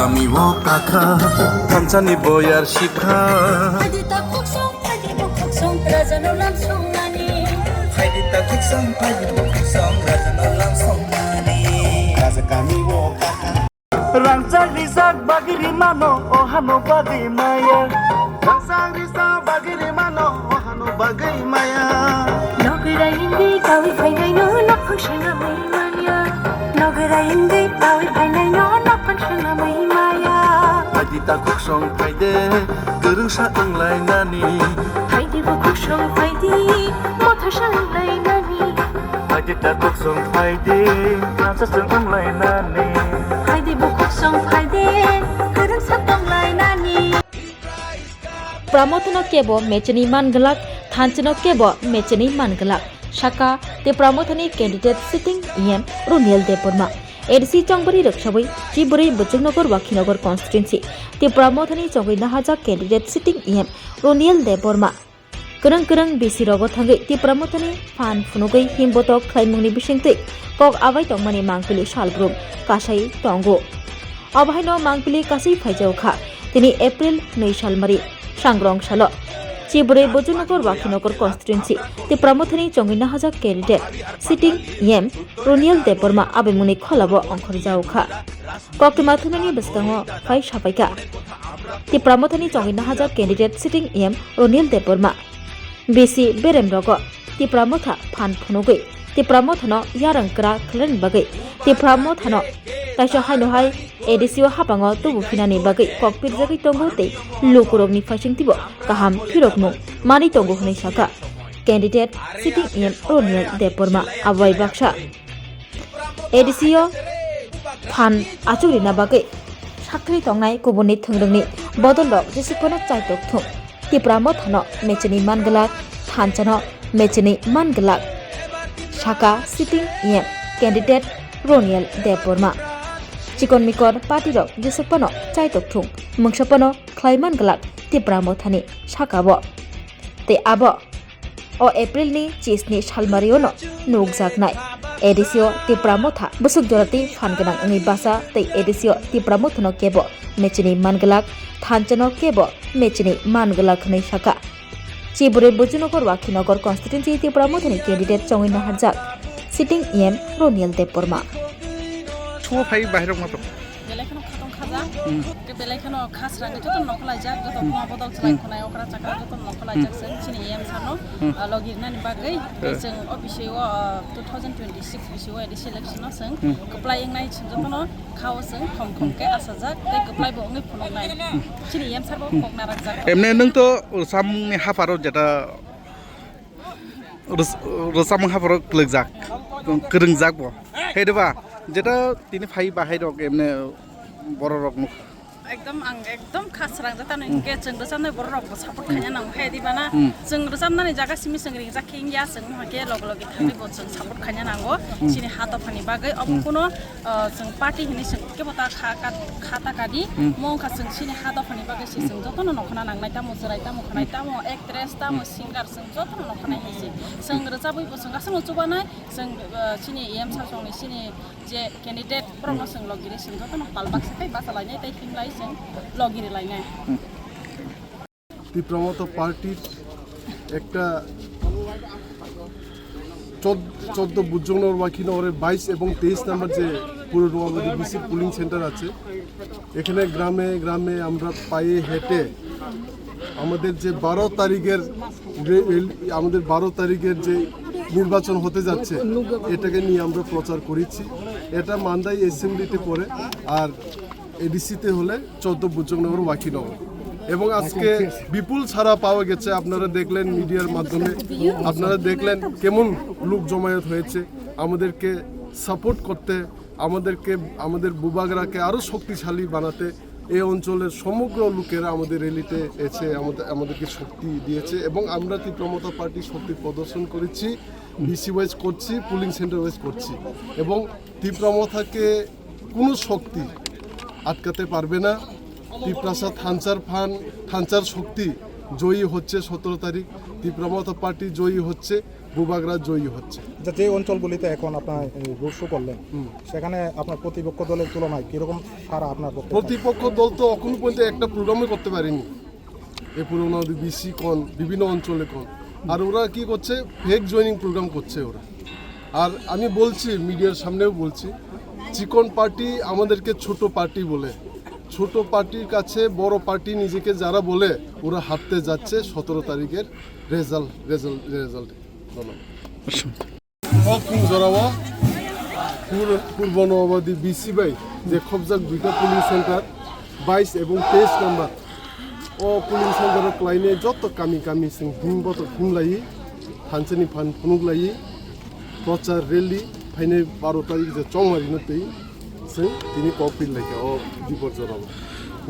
kami wo kakha THANSAni boyar shikha Haidita kuksong razano lam songnani Haidita kuksong razano lam songnani Raja kami wo kakha Rangsak risak bagiri mano ohano bagi maya Rangsak risak bagiri mano ohano bagi maya Nogara hindi kawi painay no napangsya na may maya Nogara hindi kawi painay no napangsya na may maya Haidita kuksong paide gerungsa englai nani Haidi bo kuksong paidi motha sanglay nani Haidita kuksong paide rangsa englai nani Haidi bo kuksong paidi gerung satonglay nani Mothano Kebo Mecheni Manglak THANSAno Kebo Mecheni Manglak Sakha TIPRA candidate sitting EM Runiel Debbarma ADC Chongbari Rakshabui Chiburi Bujungnogor Wakhinogor constituency TIPRA Chongui Nahaja candidate sitting EM Runiel Debbarma Kereng bisi rogo thangai TIPRA fan funugui himbotok khlaimungni bisingtui kok abai tongmani mangpili salbrum kasai tongo abahaino mangpili kasai phaijauka tini April 2 salmari Swrangchati Chibure Bojunogor Wakhinogor constituency TIPRA Chongui Nahaja candidate sitting EM Runiel Debbarma abemuni kholabo ongkhorjauka Koktima thunani beskango phai sapaika TIPRA Chongui Nahaja candidate sitting EM Runiel Debbarma bisi berem rogo TIPRA fan phunugui TIPRA Mothano yarangkra khlen bagai TIPRA Mothano kaisa haino hai ADCO hapango tubu finani bagai kokpir jagai tongo te lukurogni phasingtibo kaham phirokmu mani tongo hunai Sakha candidate sitting EM Runiel Debbarma abai baksa ADCO fan achurina bagai sakri tongnai kubuni thungrungni bodolok jesikono chaitok thung TIPRA Mothano Mecheni Manglak THANSAno Mecheni Manglak Sakha sitting EM candidate Runiel Debbarma Chikon mikor party rok jesukpano chaitok thung mungsapano khlaiman galak TIPRA Mothani Sakha bo te abo o April ni chisni salmariono nukjaknai ADCO TIPRA Motha busuk jorati fan ganang ngi basa te ADCO TIPRA Mothano Kebo Mecheni Manglak THANSAno Kebo Mecheni Manglak nei Sakha Chibure Bojunogor Wakhinogor constituency TIPRA Mothani candidate Chongui Nahaja sitting EM Runiel Debbarma Chuo phai bahirak mato Belekano khatong khaja ke belekano khasrang joton nokolai jak joton ma bodol chlai khonai okra chakra joton nokolai jak sen chini THANSAno logirna ni bagai jeng office o 2026 bisio edi selection seng keplai ngai jotono khaw seng khom ke asajak te keplai bo ngai phonok nai chini THANSAno khokna rakjak emne nung to samungni hafaro jeta rosamung hafaro klegjak kerengjak bo hedoba jeta tini phai bahai rok emne borok nuk एकदम खास रंगजाता नंगे जों रोजाबनाय बर' रावखौ support खायना नांगौ हायदि बाना जों रोजाबनानै जागासिनो जों रिंजाखिं या जों मागे लग लगे थांनायखौ जों सापर्ट खायना नांगौ सिनि हातफानि बागै अबखौनो जों पार्टी हिनि जों केबता खाता कादि मौखा जों सिनि हातफानि बागै जों जतन नखना नांनाय तामो जराय तामो खनाय तामो एक्ट्रेस तामो सिंगार जों जतन नखनाय हिसि जों रोजाबैबो जों गासैबो जुबानाय जों सिनि THANSAनि सिनि जे कैंडिडेट प्रमोशन लगिरि जों जतन पालबाक्सै बासालायनाय ताइ हिमलाय TIPRA পার্টির একটা 14 বুজুংনগর ওয়াকিনগরের 22 এবং 23 নম্বর যে পুরো নোয়াবাড়ি বিসি পুলিং সেন্টার আছে এখানে গ্রামে গ্রামে আমরা পায়ে হেঁটে আমাদের যে 12 তারিখের যে নির্বাচন হতে যাচ্ছে এটাকে নিয়ে আমরা প্রচার করেছি এটা মান্দাই অ্যাসেম্বলিতে পড়ে আর এডিসিতে হলে 14 বুজুংনগর ওয়াকিনগর এবং আজকে বিপুল ছাড়া পাওয়া গেছে আপনারা দেখলেন মিডিয়ার মাধ্যমে আপনারা দেখলেন কেমন লোক জমায়েত হয়েছে আমাদেরকে সাপোর্ট করতে আমাদের বুবাগরাকে আরও শক্তিশালী বানাতে এই অঞ্চলের সমগ্র লোকেরা আমাদের র্যালিতে এসে আমাদেরকে শক্তি দিয়েছে এবং আমরা TIPRA পার্টি শক্তি প্রদর্শন করেছি বিসি ওয়াইজ করছি পুলিং সেন্টার ওয়াইজ করছি এবং TIPRA কোনো শক্তি আটকাতে পারবে না TIPRA থানসার শক্তি জয়ী হচ্ছে 17 তারিখ TIPRA পার্টি জয়ী হচ্ছে বুবাগরা জয়ী হচ্ছে। যে অঞ্চলগুলিতে এখন আপনার রোড শো করলেন সেখানে আপনার প্রতিপক্ষ দলের তুলনায় কীরকম সারা আপনার পক্ষে? প্রতিপক্ষ দল তো এখন পর্যন্ত একটা প্রোগ্রামই করতে পারেনি। এ পুরোনো বিসি কন বিভিন্ন অঞ্চলে কন, আর ওরা কি করছে ফেক জয়নিং প্রোগ্রাম করছে ওরা। আর আমি বলছি মিডিয়ার সামনেও বলছি, চিকন পার্টি আমাদেরকে ছোট পার্টি বলে, ছোট পার্টির কাছে বড় পার্টি নিজেকে যারা বলে ওরা হাঁটতে যাচ্ছে 17 তারিখের রেজাল্টে। জরাওয়া পূর্ব নবাবাদী বিসিবাই যে খবজাক 2টা পুলিং সেন্টার 22 এবং 23 নম্বর ও পুলিং সেন্টার ক্লাইনে যত কামি সিং হিমবত হিমলাই থাनसानि फान फुनुगलाई प्रचार रेली फाइने 12 तारिख जे चौमारिनो तै जों दिनै कपिल लायका अ दिपर जराव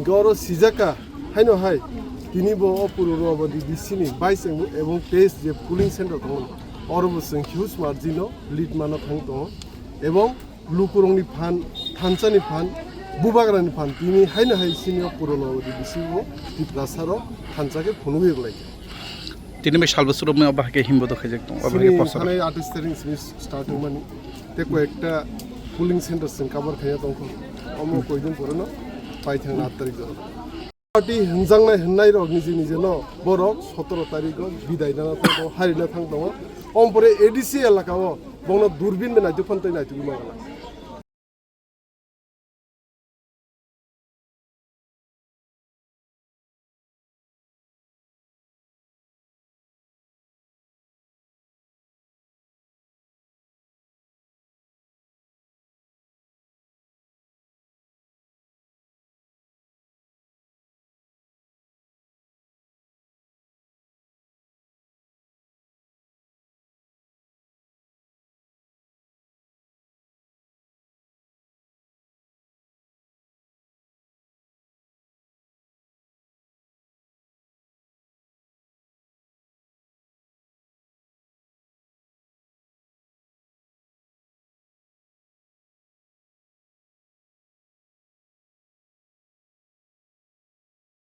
गौर सिजाका हाइनो हाय दिनै बो अपुरनबादि बिसिनि 22 এবং 23 जे पुलिं सेन्टार दं अरबो जों हिउज मार्जिनो लिड माना थां दं এবং लुकुरंनि फान थानसानि फान बुबाग्रानि फान दिनै हाइनो हाय सिनियर पुरनबादि बिसिबो दिप्रासारो थानसाके फुनुगलाई তিনি মে সাল বছর মে অবাকে হিমবত খাই যেত অবাকে পছন্দ মানে 28 তারিখ স্টার্টিং মানে তে কয়েকটা পুলিং সেন্টার সিং কভার খাইয়া দं অমো কয়দিন পরে না পাই থাং 8 তারিখ যাব পার্টি হিনজাংনাय হন্নাय रग निजे निजे न बरक 17 तारिख बिदाय ना थांदो हारिना थांदो ओमपरे एडीसी एलाकाओ बनो दूरबीन में नाइतो फन्ताय नाइतो मागला